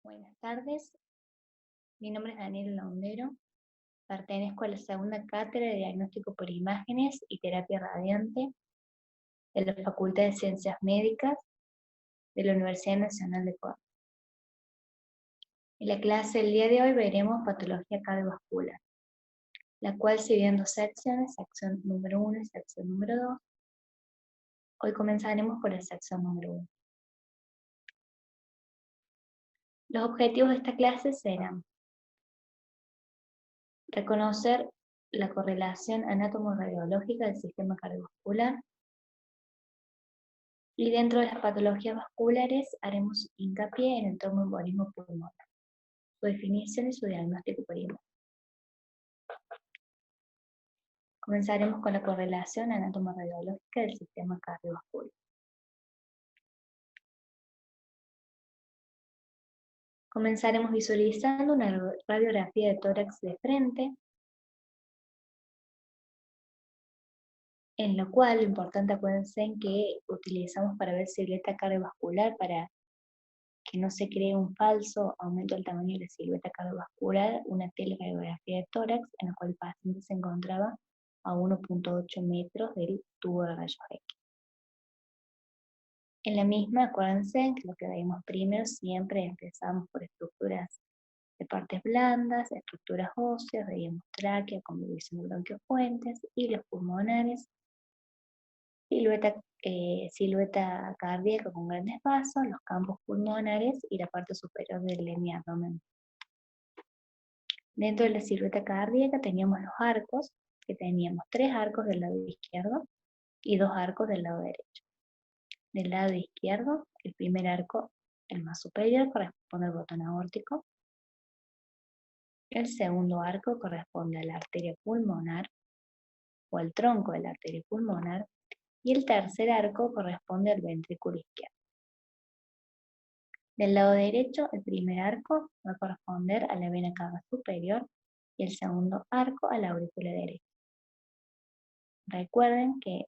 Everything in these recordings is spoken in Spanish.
Buenas tardes, mi nombre es Daniel Laundero, pertenezco a la segunda cátedra de diagnóstico por imágenes y terapia radiante de la Facultad de Ciencias Médicas de la Universidad Nacional de Córdoba. En la clase del día de hoy veremos patología cardiovascular, la cual se divide en dos secciones, sección número 1 y sección número 2. Hoy comenzaremos por la sección número 1. Los objetivos de esta clase serán reconocer la correlación anátomo-radiológica del sistema cardiovascular, y dentro de las patologías vasculares haremos hincapié en el tromboembolismo pulmonar, su definición y su diagnóstico por imagen. Comenzaremos con la correlación anátomo-radiológica del sistema cardiovascular. Comenzaremos visualizando una radiografía de tórax de frente, en lo cual lo importante, acuérdense, en que utilizamos para ver silueta cardiovascular para que no se cree un falso aumento del tamaño de la silueta cardiovascular, una teleradiografía de tórax en la cual el paciente se encontraba a 1.8 metros del tubo de rayos X. En la misma, acuérdense que lo que vimos primero siempre empezamos por estructuras de partes blandas, estructuras óseas, veíamos tráquea, convolución de bronquiofuentes, hilos pulmonares, silueta cardíaca con grandes vasos, los campos pulmonares y la parte superior del abdomen. Dentro de la silueta cardíaca teníamos los arcos, que teníamos 3 arcos del lado izquierdo y 2 arcos del lado derecho. Del lado izquierdo, el primer arco, el más superior, corresponde al botón aórtico. El segundo arco corresponde a la arteria pulmonar o al tronco de la arteria pulmonar. Y el tercer arco corresponde al ventrículo izquierdo. Del lado derecho, el primer arco va a corresponder a la vena cava superior y el segundo arco a la aurícula derecha. Recuerden que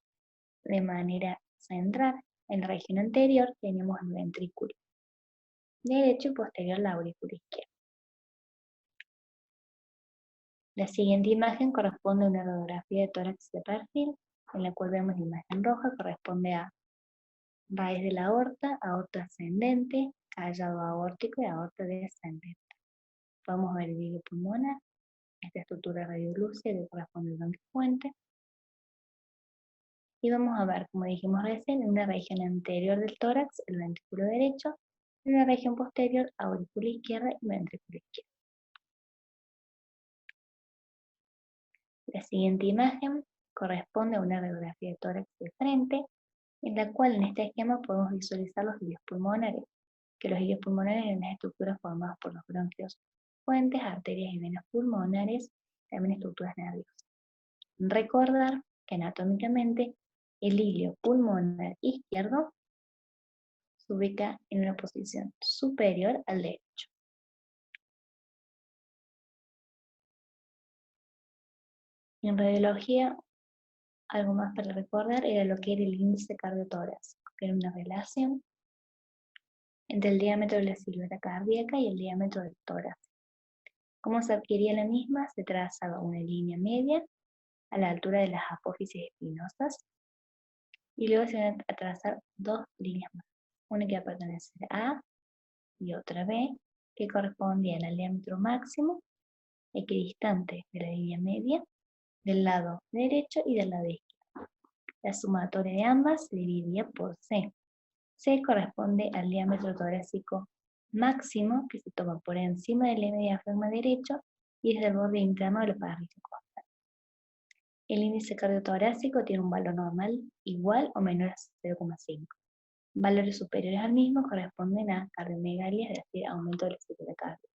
de manera central, en la región anterior tenemos el ventrículo derecho y posterior la aurícula izquierda. La siguiente imagen corresponde a una radiografía de tórax de perfil, en la cual vemos la imagen roja, corresponde a raíz de la aorta ascendente, callado aórtico y aorta descendente. Podemos ver el hillo pulmonar, esta estructura radiolúcida que corresponde al bronquiofuente. Y vamos a ver, como dijimos recién, en una región anterior del tórax, el ventrículo derecho, en la región posterior, aurícula izquierda y ventrículo izquierdo. La siguiente imagen corresponde a una radiografía de tórax de frente, en la cual en este esquema podemos visualizar los hilios pulmonares, que los hilios pulmonares son las estructuras formadas por los bronquios, fuentes, arterias y venas pulmonares, también estructuras nerviosas. Recordar que anatómicamente el hilio pulmonar izquierdo se ubica en una posición superior al derecho. En radiología, algo más para recordar era lo que era el índice cardiotorácico, que era una relación entre el diámetro de la silueta cardíaca y el diámetro del tórax. ¿Cómo se adquiría la misma? Se trazaba una línea media a la altura de las apófisis espinosas y luego se van a trazar 2 líneas más, una que va a pertenecer a A y otra B, que correspondían al diámetro máximo equidistante de la línea media del lado derecho y del lado izquierdo. La sumatoria de ambas se dividía por C. C corresponde al diámetro torácico máximo, que se toma por encima del diafragma derecho y es del borde interno de la parrilla costal. El índice cardiotorácico tiene un valor normal igual o menor a 0,5. Valores superiores al mismo corresponden a cardiomegalia, es decir, aumento de la silueta cardíaca.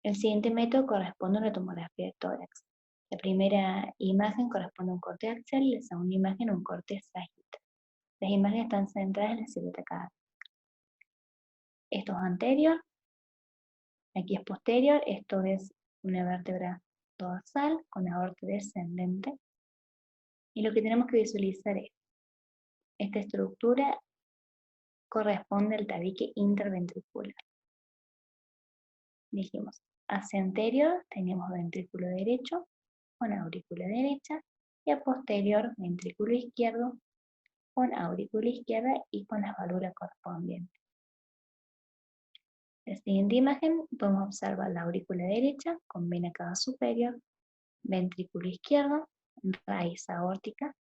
El siguiente método corresponde a una tomografía de tórax. La primera imagen corresponde a un corte axial y la segunda imagen a un corte sagital. Las imágenes están centradas en la silueta cardíaca. Esto es anterior, aquí es posterior, esto es una vértebra dorsal con aorta descendente. Y lo que tenemos que visualizar es esta estructura corresponde al tabique interventricular. Dijimos, hacia anterior tenemos ventrículo derecho con aurícula derecha y a posterior ventrículo izquierdo con aurícula izquierda y con las válvulas correspondientes. En la siguiente imagen podemos observar la aurícula derecha con vena cava superior, ventrículo izquierdo, raíz aórtica,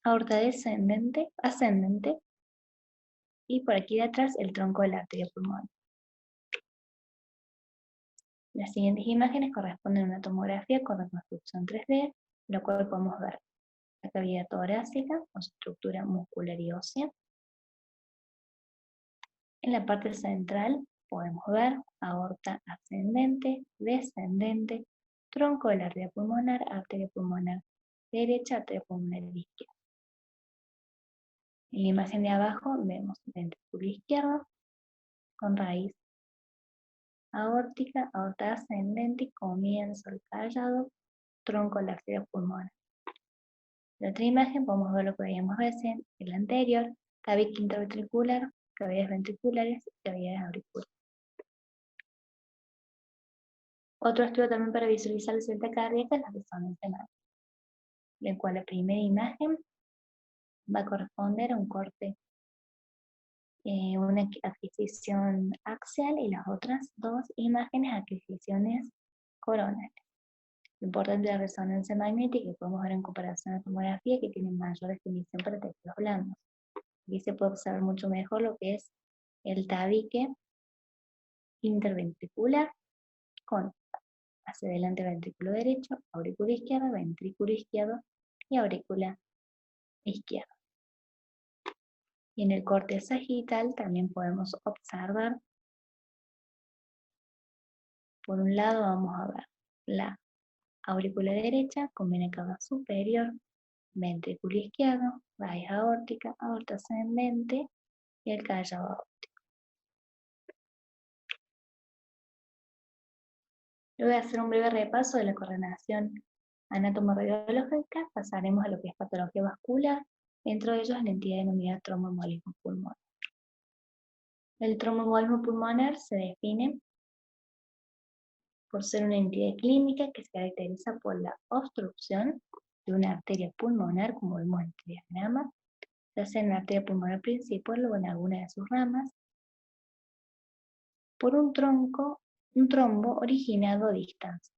aorta descendente, ascendente y por aquí de atrás el tronco de la arteria pulmonar. Las siguientes imágenes corresponden a una tomografía con reconstrucción 3D, lo cual podemos ver la cavidad torácica con su estructura muscular y ósea. En la parte central podemos ver aorta ascendente, descendente, tronco de la arteria pulmonar derecha, arteria pulmonar izquierda. En la imagen de abajo vemos ventrículo izquierdo con raíz aórtica, aorta ascendente y comienzo el callado, tronco de la arteria pulmonar. En la otra imagen podemos ver lo que veíamos recién, el anterior, tabique interventricular, cavidades ventriculares y cavidades auriculares. Otro estudio también para visualizar la celda cardíaca es la resonancia magnética, en cual la primera imagen va a corresponder a un corte, una adquisición axial, y las otras dos imágenes adquisiciones coronales. Lo importante de la resonancia magnética que podemos ver en comparación a la tomografía, que tiene mayor definición para tejidos blandos. Aquí se puede observar mucho mejor lo que es el tabique interventricular con hacia adelante ventrículo derecho, aurícula izquierda, ventrículo izquierdo y aurícula izquierda. Y en el corte sagital también podemos observar, por un lado vamos a ver la aurícula derecha con vena cava superior, ventrículo izquierdo, raíz aórtica, aorta ascendente y el callado aórtico. Yo voy a hacer un breve repaso de la coordinación anatomoradiológica, pasaremos a lo que es patología vascular, dentro de ellos la entidad denominada tromboembolismo pulmonar. El tromboembolismo pulmonar se define por ser una entidad clínica que se caracteriza por la obstrucción de una arteria pulmonar, como vemos en el diagrama, ya sea en la arteria pulmonar principal o en alguna de sus ramas, por un trombo originado a distancia.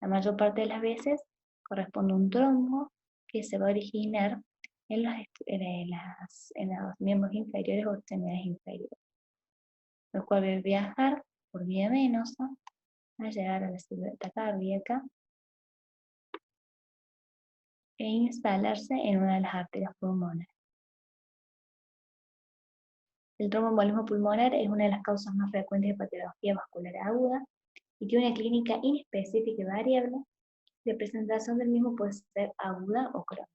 La mayor parte de las veces corresponde a un trombo que se va a originar en los miembros inferiores o extremidades inferiores, lo cual debe viajar por vía venosa a llegar a la silueta cardíaca e instalarse en una de las arterias pulmonares. El tromboembolismo pulmonar es una de las causas más frecuentes de patología vascular aguda y tiene una clínica inespecífica y variable. La presentación del mismo puede ser aguda o crónica.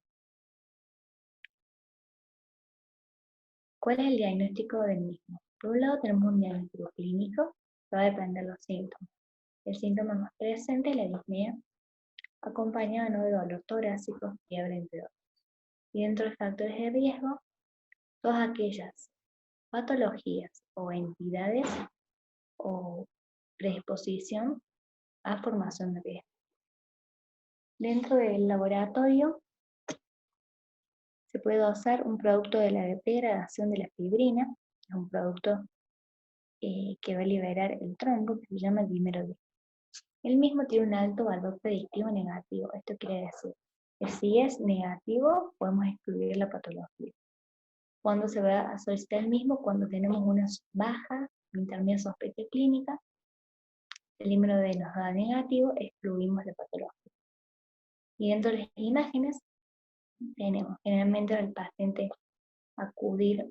¿Cuál es el diagnóstico del mismo? Por un lado tenemos un diagnóstico clínico, que va a depender de los síntomas. El síntoma más presente es la disnea, acompañado de dolor torácico, fiebre, entre otros. Y dentro de factores de riesgo, todas aquellas patologías o entidades o predisposición a formación de riesgo. Dentro del laboratorio se puede usar un producto de la degradación de la fibrina, es un producto que va a liberar el trombo, que se llama dímero D. El mismo tiene un alto valor predictivo negativo. Esto quiere decir que si es negativo, podemos excluir la patología. ¿Cuándo se va a solicitar el mismo? Cuando tenemos una baja, intermedia sospecha clínica, el dímero D nos da negativo, excluimos la patología. Y dentro de las imágenes, tenemos generalmente al paciente acudir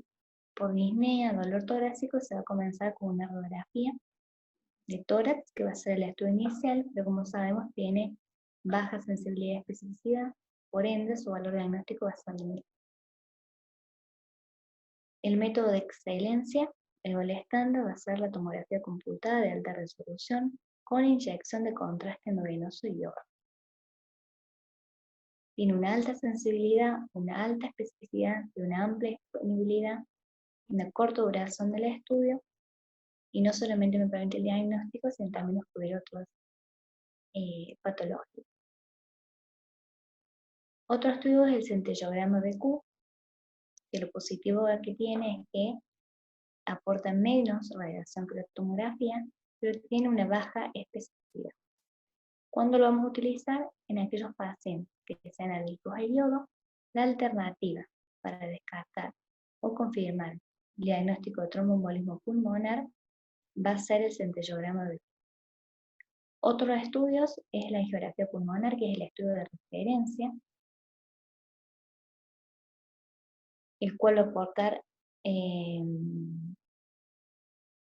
por disnea, dolor torácico, se va a comenzar con una radiografía de tórax, que va a ser el estudio inicial, pero como sabemos tiene baja sensibilidad y especificidad, por ende su valor diagnóstico va a ser limitado. El método de excelencia, el gol estándar, va a ser la tomografía computada de alta resolución con inyección de contraste endovenoso y oro. Tiene una alta sensibilidad, una alta especificidad y una amplia disponibilidad una corta duración del estudio y no solamente me permite el diagnóstico, sino también descubrir otros patológicos. Otro estudio es el centellograma BQ, que lo positivo que tiene es que aporta menos radiación que la tomografía, pero tiene una baja especificidad. ¿Cuándo lo vamos a utilizar? En aquellos pacientes que sean adictos al yodo, la alternativa para descartar o confirmar el diagnóstico de tromboembolismo pulmonar va a ser el centellograma BQ. Otros estudios es la angiografía pulmonar, que es el estudio de referencia, el cual va a aportar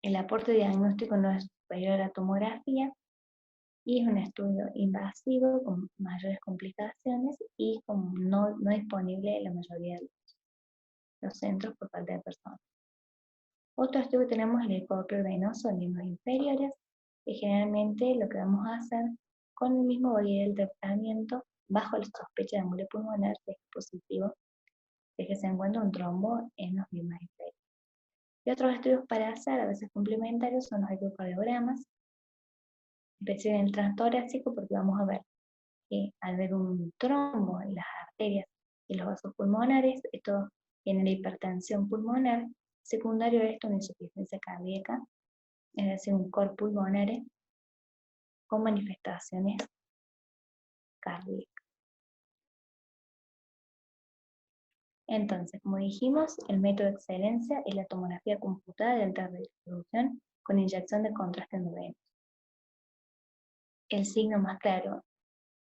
el aporte diagnóstico no es superior a la tomografía y es un estudio invasivo con mayores complicaciones y no disponible en la mayoría de los centros por falta de personal. Otro estudio que tenemos es el ecodoppler venoso en miembros inferiores, que generalmente lo que vamos a hacer con el mismo valor del tratamiento bajo la sospecha de embolia pulmonar si es positivo de que se encuentra un trombo en los miembros inferiores. Y otros estudios para hacer, a veces complementarios, son los ecocardiogramas, especialmente en el transtorácico, porque vamos a ver que al ver un trombo en las arterias y los vasos pulmonares, esto genera hipertensión pulmonar, secundario a esto una insuficiencia cardíaca, es decir, un cor pulmonar con manifestaciones cardíacas. Entonces, como dijimos, el método de excelencia es la tomografía computada de alta resolución con inyección de contraste endovenoso. El signo más claro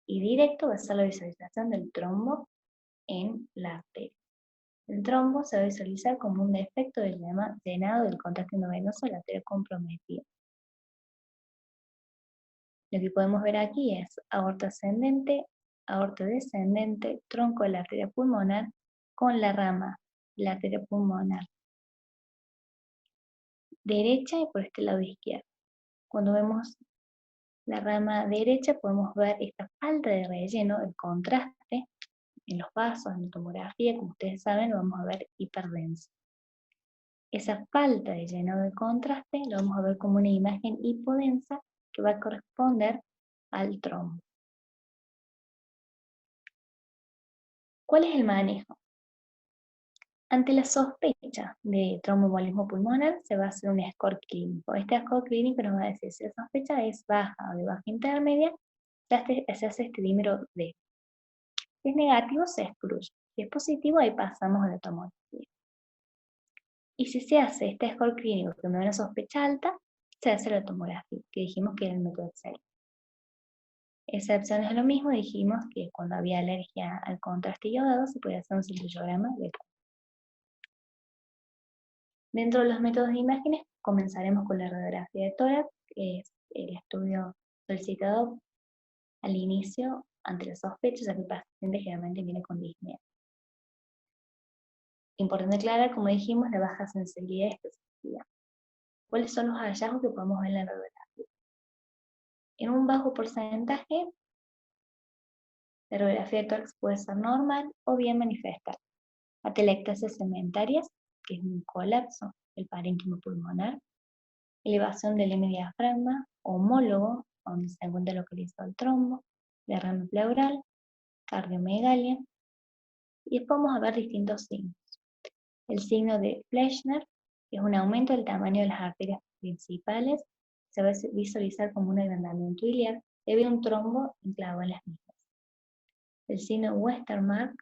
y directo va a ser la visualización del trombo en la arteria. El trombo se va a visualizar como un defecto del llenado del contraste endovenoso de la arteria comprometida. Lo que podemos ver aquí es aorta ascendente, aorta descendente, tronco de la arteria pulmonar con la rama de la arteria pulmonar derecha y por este lado izquierdo. Cuando vemos la rama derecha podemos ver esta falta de relleno, el contraste en los vasos, en la tomografía, como ustedes saben, lo vamos a ver hiperdenso. Esa falta de llenado de contraste lo vamos a ver como una imagen hipodensa que va a corresponder al trombo. ¿Cuál es el manejo? Ante la sospecha de tromboembolismo pulmonar se va a hacer un score clínico. Este score clínico nos va a decir si la sospecha es baja o de baja intermedia, se hace este dímero D. Si es negativo, se excluye. Si es positivo, ahí pasamos a la tomografía. Y si se hace este score clínico que me da una sospecha alta, se hace la tomografía, que dijimos que era el método Excel. Excepciones a lo mismo, dijimos que cuando había alergia al contraste iodado se podía hacer un centellograma de eco. Dentro de los métodos de imágenes comenzaremos con la radiografía de tórax, que es el estudio solicitado al inicio ante la sospecha, ya que el paciente generalmente viene con disnea. Importante aclarar, como dijimos, la baja sensibilidad y especificidad. ¿Cuáles son los hallazgos que podemos ver en la radiografía? En un bajo porcentaje, la radiografía de tórax puede ser normal o bien manifestar atelectasias cementarias, que es un colapso del parénquimo pulmonar, elevación del hemodiafragma, homólogo, donde se encuentra localizado el trombo, derrame pleural, cardiomegalia, y después vamos a ver distintos signos. El signo de Fleischner, que es un aumento del tamaño de las arterias principales, se va a visualizar como un agrandamiento iliar debido a un trombo enclavado en las mismas. El signo de Westermarck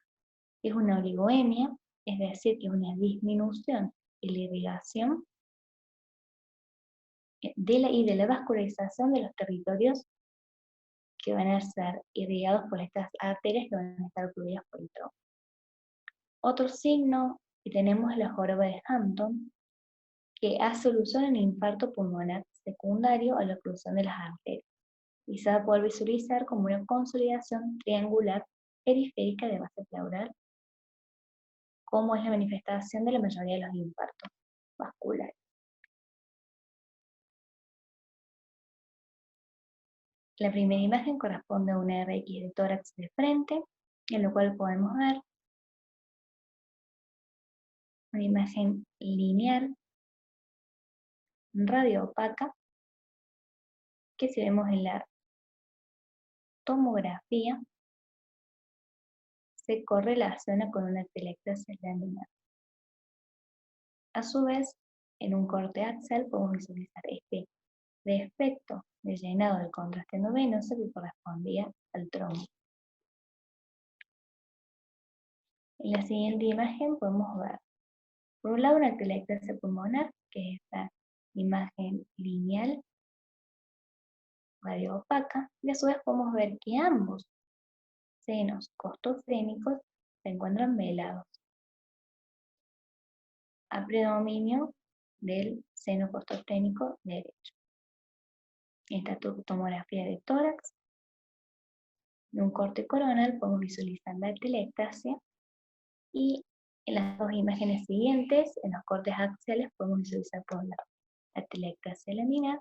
es una oligoemia, es decir, que es una disminución en la irrigación y de la vascularización de los territorios que van a ser irrigados por estas arterias que van a estar ocluidas por el trombo. Otro signo que tenemos es la joroba de Hampton, que hace alusión al infarto pulmonar secundario a la oclusión de las arterias, y se va a poder visualizar como una consolidación triangular periférica de base pleural, como es la manifestación de la mayoría de los infartos vasculares. La primera imagen corresponde a una RX de tórax de frente, en lo cual podemos ver una imagen lineal, radioopaca, que si vemos en la tomografía, se correlaciona con una atelectasia laminar. A su vez, en un corte axial podemos visualizar este defecto de llenado del contraste endovenoso que correspondía al trombo. En la siguiente imagen podemos ver, por un lado, una atelectasia pulmonar, que es esta imagen lineal, radioopaca, y a su vez podemos ver que ambos senos costofrénicos se encuentran velados, a predominio del seno costofrénico derecho. En esta tomografía de tórax, de un corte coronal, podemos visualizar la atelectasia, y en las dos imágenes siguientes, en los cortes axiales, podemos visualizar por un lado la atelectasia laminar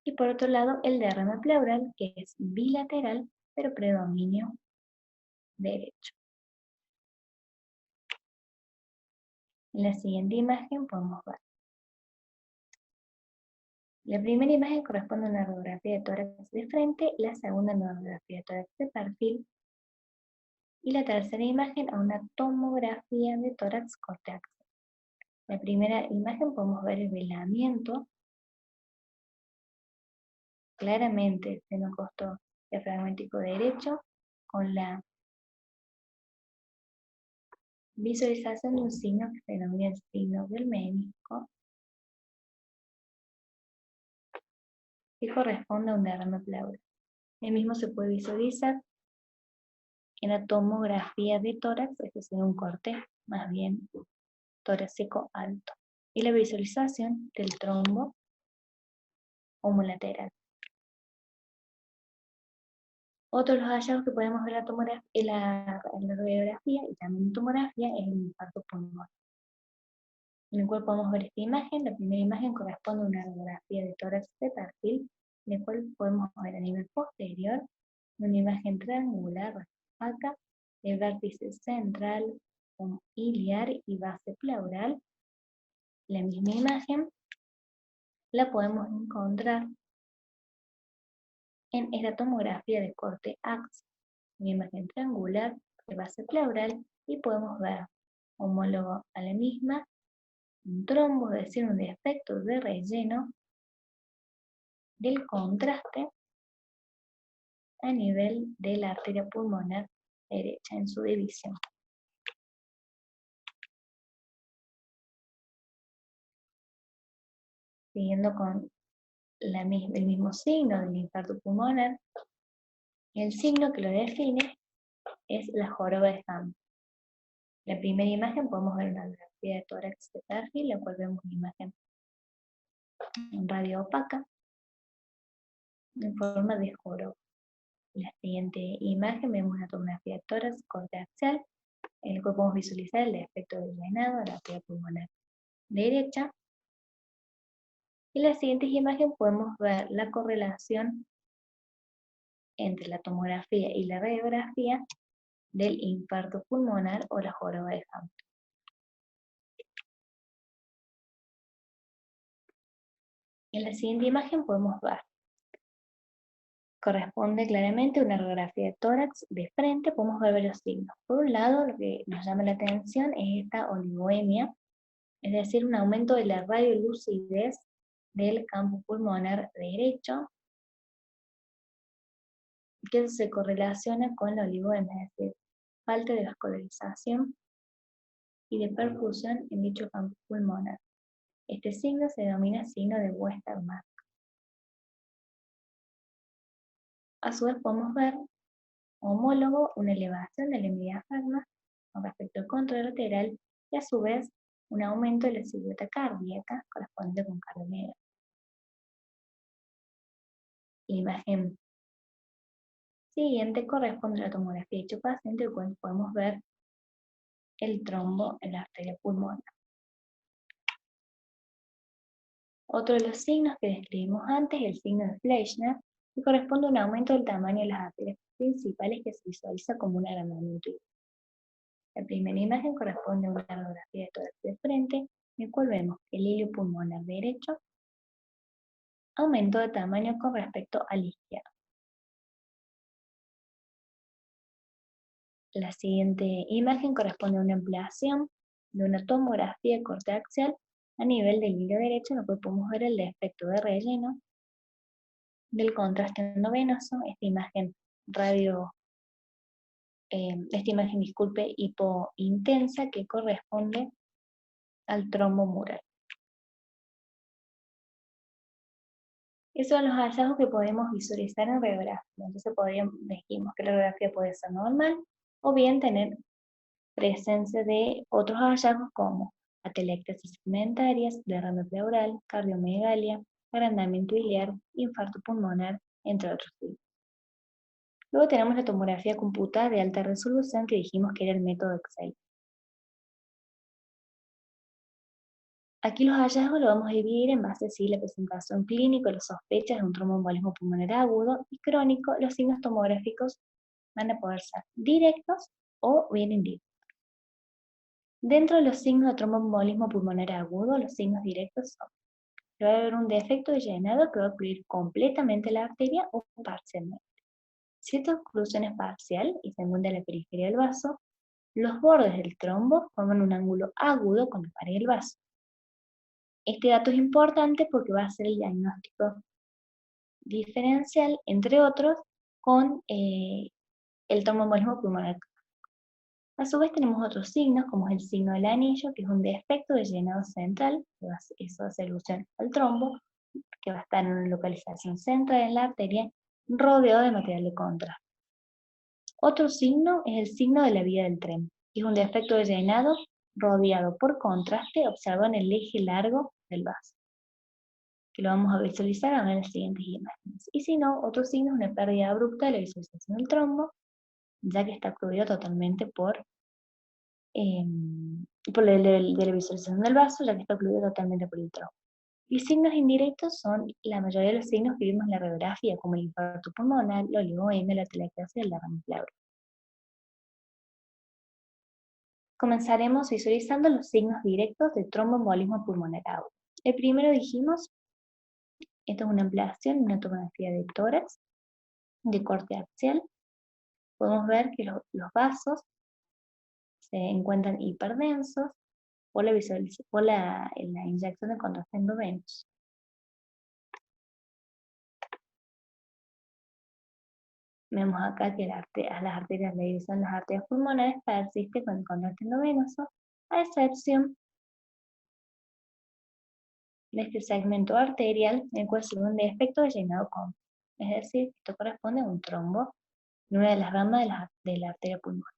y por otro lado el derrame pleural, que es bilateral, pero predominio derecho. En la siguiente imagen podemos ver. La primera imagen corresponde a una radiografía de tórax de frente, la segunda a una radiografía de tórax de perfil, y la tercera imagen a una tomografía de tórax corte axial. En la primera imagen podemos ver el velamiento, claramente el seno costo diafragmático derecho, con la visualización de un signo que se denomina el signo del menisco, que corresponde a un derrame pleural. El mismo se puede visualizar en la tomografía de tórax, es decir, un corte más bien torácico alto, y la visualización del trombo homolateral. Otro de los hallazgos que podemos ver en la radiografía y también en tomografía es el infarto pulmonar, en el cual podemos ver esta imagen. La primera imagen corresponde a una radiografía de tórax de perfil, en el cual podemos ver a nivel posterior una imagen triangular opaca de vértice central con iliar y base pleural. La misma imagen la podemos encontrar en esta tomografía de corte axial, una imagen triangular de base pleural, y podemos ver, homólogo a la misma, un trombo, es decir, un defecto de relleno del contraste a nivel de la arteria pulmonar derecha en su división. Siguiendo con el mismo signo del infarto pulmonar, el signo que lo define es la joroba de Hampton. La primera imagen podemos ver una radiografía de tórax de perfil, la cual vemos una imagen en radio opaca en forma de joroba. En la siguiente imagen vemos una tomografía de tórax corte axial, en el cual podemos visualizar el defecto de llenado de la arteria pulmonar derecha. En la siguiente imagen podemos ver la correlación entre la tomografía y la radiografía del infarto pulmonar o la joroba de Hampton. En la siguiente imagen podemos ver, corresponde claramente a una radiografía de tórax de frente, podemos ver varios signos. Por un lado, lo que nos llama la atención es esta oligoemia, es decir, un aumento de la radiolucidez del campo pulmonar derecho, que se correlaciona con la oligoemia, es decir, falta de vascularización y de perfusión en dicho campo pulmonar. Este signo se denomina signo de Westermarck. A su vez podemos ver, homólogo, una elevación del hemidiafragma con respecto al contralateral y a su vez un aumento de la silueta cardíaca correspondiente con cardiomegalia. La imagen siguiente corresponde a la tomografía de dicho paciente, el cual podemos ver el trombo en la arteria pulmonar. Otro de los signos que describimos antes es el signo de Fleischner, que corresponde a un aumento del tamaño de las arterias principales que se visualiza como un agrandamiento. La primera imagen corresponde a una radiografía de tórax de frente, en el cual vemos que el hilio pulmonar derecho aumentó de tamaño con respecto al izquierdo. La siguiente imagen corresponde a una ampliación de una tomografía de corte axial a nivel del hilio derecho, en lo que podemos ver el defecto de relleno del contraste endovenoso. Esta imagen, disculpe, hipointensa, que corresponde al trombo mural. Esos son los hallazgos que podemos visualizar en radiografía. Entonces dijimos que la radiografía puede ser normal o bien tener presencia de otros hallazgos como atelectasis segmentarias, derrame pleural, cardiomegalia, agrandamiento iliar, infarto pulmonar, entre otros tipos. Luego tenemos la tomografía computada de alta resolución, que dijimos que era el método Excel. Aquí los hallazgos lo vamos a dividir en base a la presentación clínica, las sospechas de un tromboembolismo pulmonar agudo, y crónico. Los signos tomográficos van a poder ser directos o bien indirectos. Dentro de los signos de tromboembolismo pulmonar agudo, los signos directos son que va a haber un defecto de llenado que va a ocluir completamente la arteria o parcialmente. Si esta oclusión es parcial y se encuentra en la periferia del vaso, los bordes del trombo forman un ángulo agudo con la pared del vaso. Este dato es importante porque va a ser el diagnóstico diferencial, entre otros, con el tromboembolismo pulmonar. A su vez tenemos otros signos, como es el signo del anillo, que es un defecto de llenado central, eso hace alusión al trombo, que va a estar en una localización central en la arteria, rodeado de material de contraste. Otro signo es el signo de la vía del tren, que es un defecto de llenado rodeado por contraste observado en el eje largo del vaso, que lo vamos a visualizar ahora en las siguientes imágenes. Y si no, otro signo es una pérdida abrupta de la visualización del trombo, ya que está cubierto totalmente por de la visualización del vaso, ya que está cubierto totalmente por el trombo. Y signos indirectos son la mayoría de los signos que vimos en la radiografía, como el infarto pulmonar, la oligoemia, la atelectasia y el derrame pleural. Comenzaremos visualizando los signos directos de tromboembolismo pulmonar agudo. El primero dijimos, esto es una ampliación, una tomografía de tórax de corte axial. Podemos ver que los vasos se encuentran hiperdensos por la inyección de contraste endovenoso. Vemos acá que las arterias de división, las arterias pulmonares, persisten con el contraste endovenoso, a excepción de este segmento arterial, en el cual se ve un defecto de llenado con. Es decir, esto corresponde a un trombo en una de las ramas de la arteria pulmonar.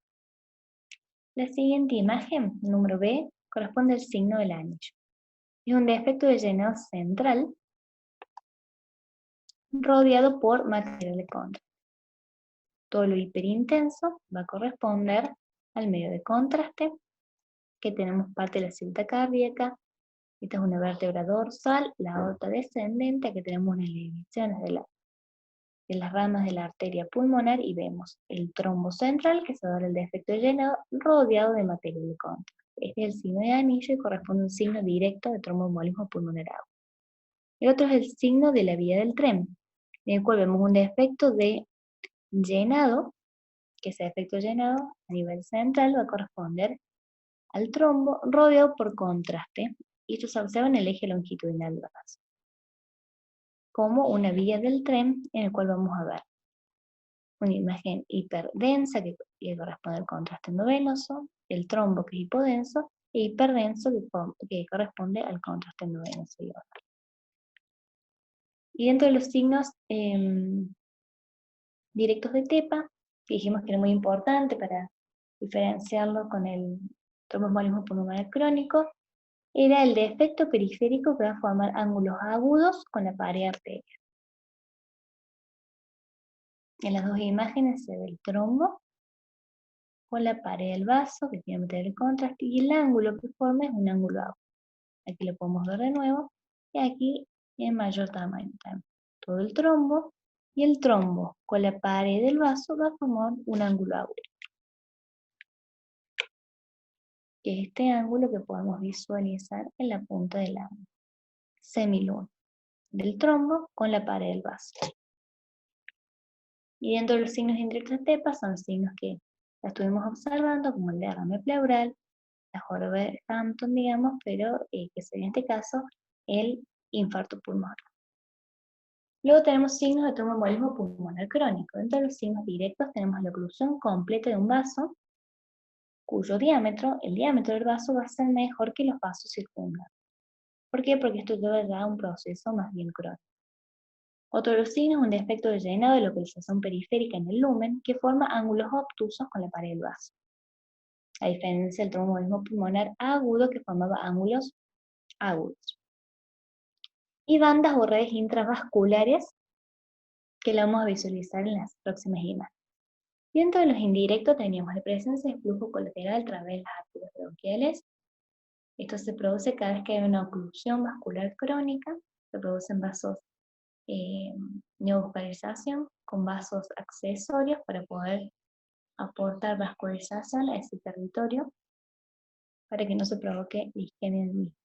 La siguiente imagen, número B, corresponde al signo del anillo. Es un defecto de llenado central rodeado por material de contraste. Todo lo hiperintenso va a corresponder al medio de contraste, que tenemos parte de la cinta cardíaca. Esta es una vértebra dorsal, la aorta descendente, que tenemos unas divisiones de las ramas de la arteria pulmonar, y vemos el trombo central, que se da el defecto de llenado, rodeado de material de contraste. Este es el signo de anillo y corresponde a un signo directo de tromboembolismo pulmonar agudo. El otro es el signo de la vía del tren, en el cual vemos un defecto de llenado, que ese defecto de llenado a nivel central va a corresponder al trombo rodeado por contraste, y esto se observa en el eje longitudinal del vaso, como una vía del tren, en el cual vamos a ver una imagen hiperdensa que corresponde al contraste endovenoso, el trombo que es hipodenso, e hiperdenso que corresponde al contraste endovenoso. Y dentro de los signos directos de TEPA, que dijimos que era muy importante para diferenciarlo con el tromboembolismo pulmonar crónico, era el defecto periférico que va a formar ángulos agudos con la pared arterial. En las dos imágenes se ve el trombo con la pared del vaso, que tiene material de contraste, y el ángulo que forma es un ángulo agudo. Aquí lo podemos ver de nuevo, y aquí en mayor tamaño también. Todo el trombo Y el trombo con la pared del vaso va a formar un ángulo áureo, que es este ángulo que podemos visualizar en la punta de la semiluna del trombo con la pared del vaso. Y dentro de los signos indirectos de TEPA son signos que la estuvimos observando, como el derrame pleural, la joroba de Hampton, digamos, pero que sería en este caso el infarto pulmonar. Luego tenemos signos de tromboembolismo pulmonar crónico. Dentro de los signos directos tenemos la oclusión completa de un vaso, cuyo diámetro, el diámetro del vaso va a ser mejor que los vasos circundantes. ¿Por qué? Porque esto lleva ya a un proceso más bien crónico. Otro de los signos es un defecto de llenado de localización periférica en el lumen que forma ángulos obtusos con la pared del vaso. A diferencia del tromboembolismo pulmonar agudo que formaba ángulos agudos. Y bandas o redes intravasculares que la vamos a visualizar en las próximas imágenes. Dentro de los indirectos teníamos la presencia de flujo colateral a través de las arterias bronquiales. Esto se produce cada vez que hay una oclusión vascular crónica, se producen vasos neovascularización con vasos accesorios para poder aportar vascularización a ese territorio para que no se provoque isquemia del mismo.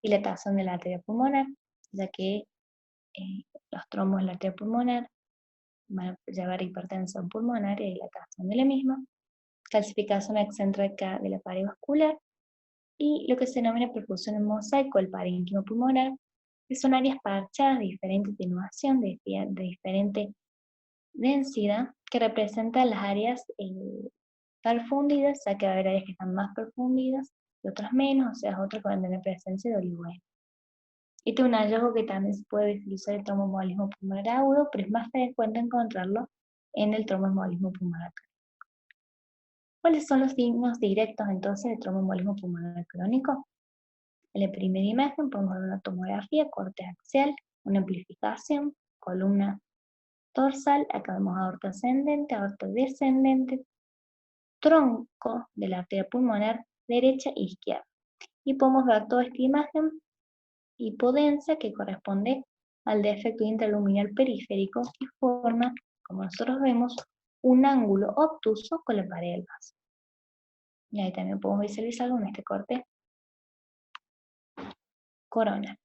Dilatación de la arteria pulmonar, ya que los trombos de la arteria pulmonar van a llevar a hipertensión pulmonar y dilatación de la misma, calcificación excéntrica de la pared vascular y lo que se denomina perfusión en mosaico, el parénquima pulmonar, que son áreas parchadas de diferente atenuación, de diferente densidad, que representan las áreas perfundidas, ya que va a haber áreas que están más perfundidas y otras menos, o sea, otras que van a tener presencia de oligoeno. Este es un hallazgo que también se puede visualizar en el tromboembolismo pulmonar agudo, pero es más frecuente encontrarlo en el tromboembolismo pulmonar crónico. ¿Cuáles son los signos directos entonces del tromboembolismo pulmonar crónico? En la primera imagen podemos ver una tomografía, corte axial, una amplificación, columna dorsal, acá vemos aorta ascendente, aorta descendente, tronco de la arteria pulmonar derecha e izquierda. Y podemos ver toda esta imagen hipodensa que corresponde al defecto intraluminal periférico que forma, como nosotros vemos, un ángulo obtuso con la pared del vaso. Y ahí también podemos visualizarlo en este corte coronal.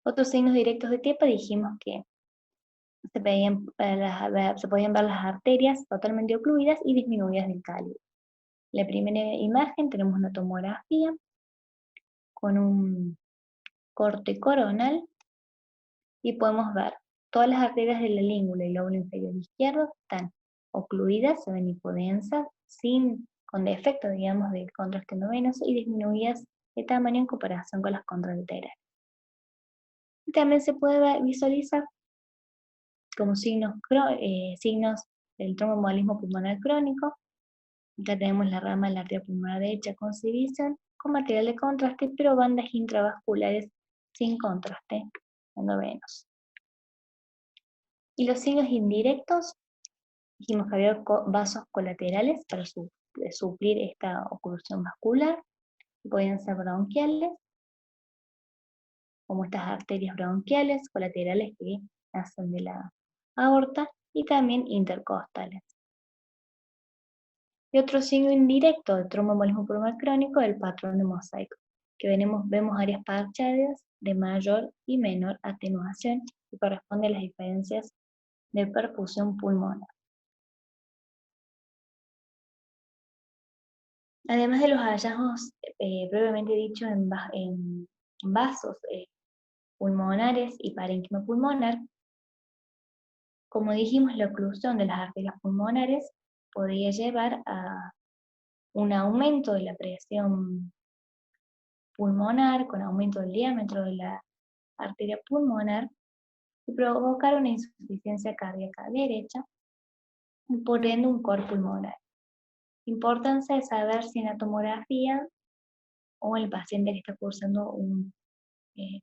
Otros signos directos de TEPA dijimos que se podían ver las arterias totalmente ocluidas y disminuidas del cálido. En la primera imagen tenemos una tomografía con un corte coronal y podemos ver todas las arterias de la língula y lóbulo inferior izquierdo están ocluidas, se ven hipodensas, con defecto, digamos, del contraste venoso y disminuidas de tamaño en comparación con las contralaterales. Y también se puede visualizar como signos del tromboembolismo pulmonar crónico. Acá tenemos la rama de la arteria pulmonar derecha con exhibición, con material de contraste, pero bandas intravasculares sin contraste endovenoso. Y los signos indirectos, dijimos que había vasos colaterales para suplir esta oclusión vascular, podían ser bronquiales, como estas arterias bronquiales colaterales que nacen de la aorta, y también intercostales. Y otro signo indirecto del tromboembolismo pulmonar crónico es el patrón de mosaico, que vemos áreas parchadas de mayor y menor atenuación que corresponde a las diferencias de perfusión pulmonar. Además de los hallazgos previamente dichos en vasos pulmonares y parénquima pulmonar, como dijimos, la oclusión de las arterias pulmonares podría llevar a un aumento de la presión pulmonar con aumento del diámetro de la arteria pulmonar y provocar una insuficiencia cardíaca derecha, por ende un cor pulmonar. Importancia de saber si en la tomografía o el paciente que está cursando un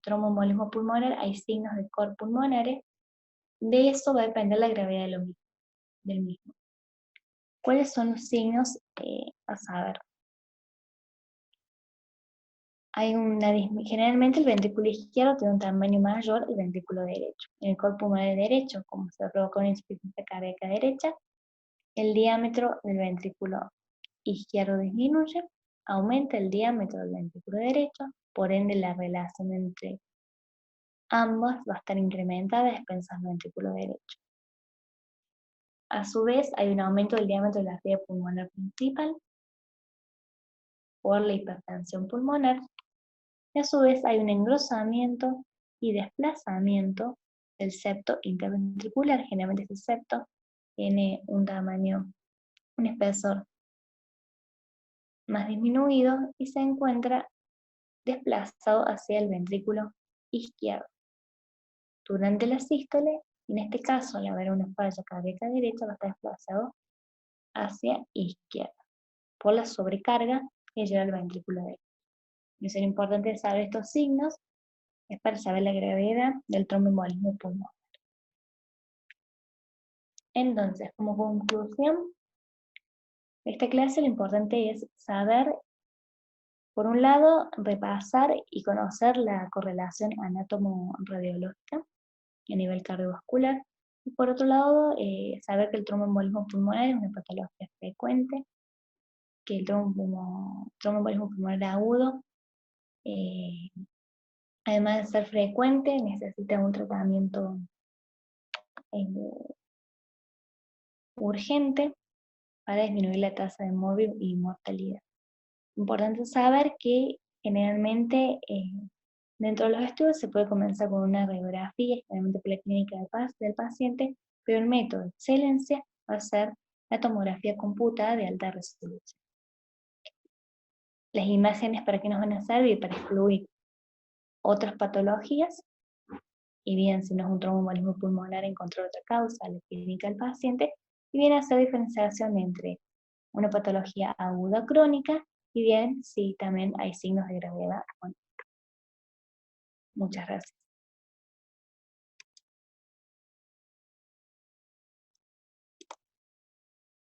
tromboembolismo pulmonar hay signos de cor pulmonares. De eso va a depender la gravedad del mismo. ¿Cuáles son los signos a saber? Generalmente el ventrículo izquierdo tiene un tamaño mayor que el ventrículo derecho. En el cuerpo humano derecho, como se provoca una insuficiencia cardíaca derecha, el diámetro del ventrículo izquierdo disminuye, aumenta el diámetro del ventrículo derecho, por ende la relación entre ambos va a estar incrementada a expensas del ventrículo derecho. A su vez, hay un aumento del diámetro de la arteria pulmonar principal por la hipertensión pulmonar, y a su vez hay un engrosamiento y desplazamiento del septo interventricular. Generalmente este septo tiene un tamaño, un espesor más disminuido y se encuentra desplazado hacia el ventrículo izquierdo. Durante la sístole, en este caso, al haber una falla cardíaca derecha, va a estar desplazado hacia izquierda por la sobrecarga que lleva al ventrículo derecho. Y es importante saber estos signos, es para saber la gravedad del tromboembolismo pulmonar. Entonces, como conclusión de esta clase, lo importante es saber, por un lado, repasar y conocer la correlación anátomo-radiológica a nivel cardiovascular, y por otro lado, saber que el tromboembolismo pulmonar es una patología frecuente, que el tromboembolismo pulmonar agudo, además de ser frecuente, necesita un tratamiento urgente para disminuir la tasa de morbi y mortalidad. Importante saber que generalmente dentro de los estudios se puede comenzar con una radiografía, generalmente por la clínica del paciente, pero el método de excelencia va a ser la tomografía computada de alta resolución. Las imágenes, ¿para qué nos van a servir? Para excluir otras patologías, y bien si no es un tromboembolismo pulmonar, encontrar otra causa, la clínica del paciente, y bien hacer diferenciación entre una patología aguda crónica, y bien si también hay signos de gravedad. Muchas gracias.